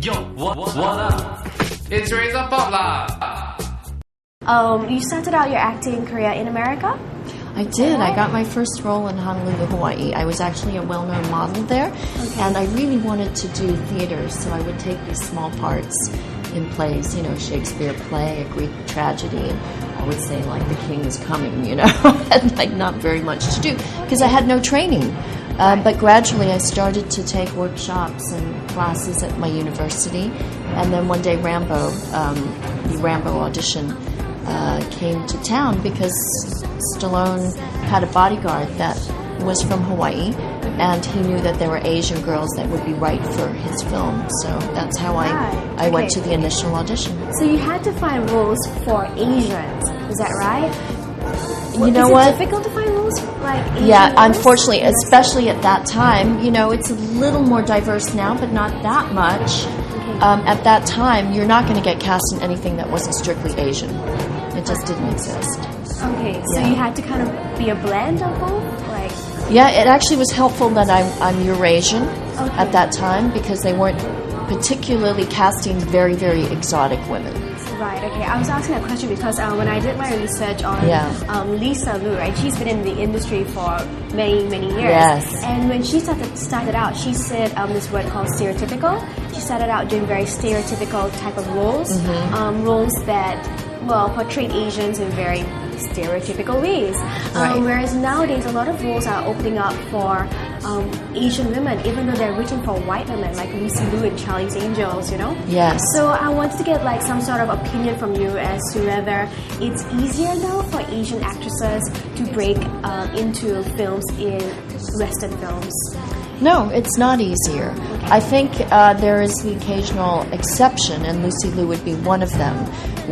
Yo, what up? It's Razor Pop lah. You started out your acting career in America? I did. I got my first role in Honolulu, Hawaii. I was actually a well-known model there, and I really wanted to do theater, so I would take these small parts in plays, you know, Shakespeare play, a Greek tragedy, and I would say, like, the king is coming, you know, and, like, not very much to do, because I had no training. But gradually I started to take workshops and classes at my university, and then one day Rambo, the Rambo audition, came to town because Stallone had a bodyguard that was from Hawaii, and he knew that there were Asian girls that would be right for his film. So that's how I went to the initial audition. So you had to find roles for Asians, is that right? You know what? Is it difficult to find roles like Asian Yeah, roles? unfortunately, especially at that time. You know, it's a little more diverse now, but not that much. At that time, you're not going to get cast in anything that wasn't strictly Asian. It just didn't exist. Okay, so you had to kind of be a blend of both? Like, yeah, it actually was helpful that I'm Eurasian at that time, because they weren't particularly casting very, very exotic women. right, okay. I was asking that question because when I did my research on Lisa Liu, right, she's been in the industry for many, many years. Yes. And when she started out, she said this word called stereotypical. She started out doing very stereotypical type of roles, roles that, well, portrayed Asians in very stereotypical ways. Whereas nowadays, a lot of roles are opening up for Asian women, even though they're written for white women, like Lucy Liu in Charlie's Angels, you know? Yes. So I wanted to get like some sort of opinion from you as to whether it's easier now for Asian actresses to break into films in Western films. No, it's not easier. I think there is the occasional exception, and Lucy Liu would be one of them,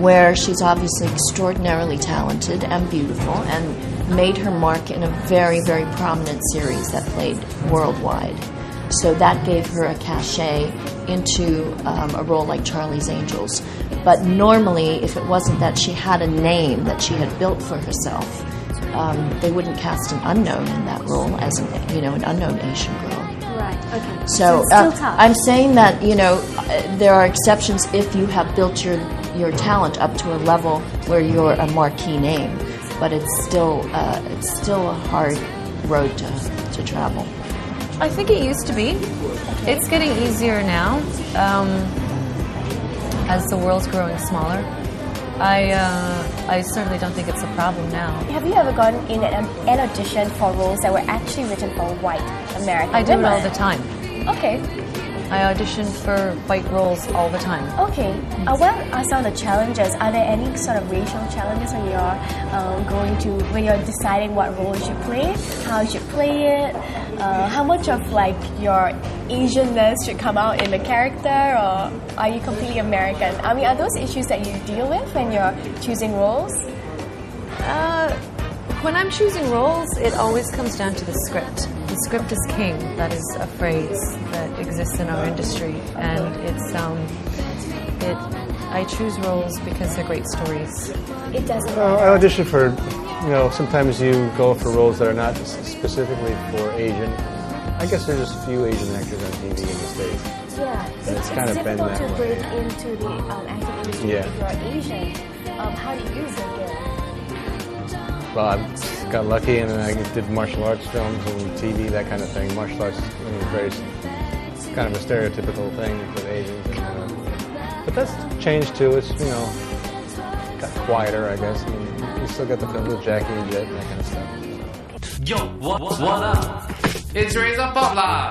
where she's obviously extraordinarily talented and beautiful and made her mark in a very, very prominent series that played worldwide. So that gave her a cachet into a role like Charlie's Angels. But normally, if it wasn't that she had a name that she had built for herself, they wouldn't cast an unknown in that role as an unknown Asian girl. Right. Okay. So it's still tough. I'm saying that there are exceptions if you have built your talent up to a level where you're a marquee name, but it's still a hard road to travel. I think it used to be. It's getting easier now as the world's growing smaller. I certainly don't think it's a problem now. Have you ever gone in an audition for roles that were actually written for white American I do women? it all the time. Okay. I audition for white roles all the time. Okay. What are some of the challenges? Are there any sort of racial challenges when you're when you're deciding what role you should play, how you should play it, how much of like your Asianness should come out in the character, or are you completely American? I mean, are those issues that you deal with when you're choosing roles? When I'm choosing roles, it always comes down to the script. The script is king. That is a phrase that exists in our industry, and I choose roles because they're great stories. It doesn't Well, matter. I audition for, sometimes you go for roles that are not specifically for Asian. I guess there's just a few Asian actors on TV in the States. Yeah, And it's kind of been difficult that to way. break into the acting industry if you're Asian. How do you break in? Well, I got lucky and then I did martial arts films and TV, that kind of thing. Martial arts is very kind of a stereotypical thing for Asians. But that's changed too. It's, got quieter, I guess. I mean, you still got the films with Jackie and Jet and that kind of stuff. Yo, what up? It's Razor Pop lah.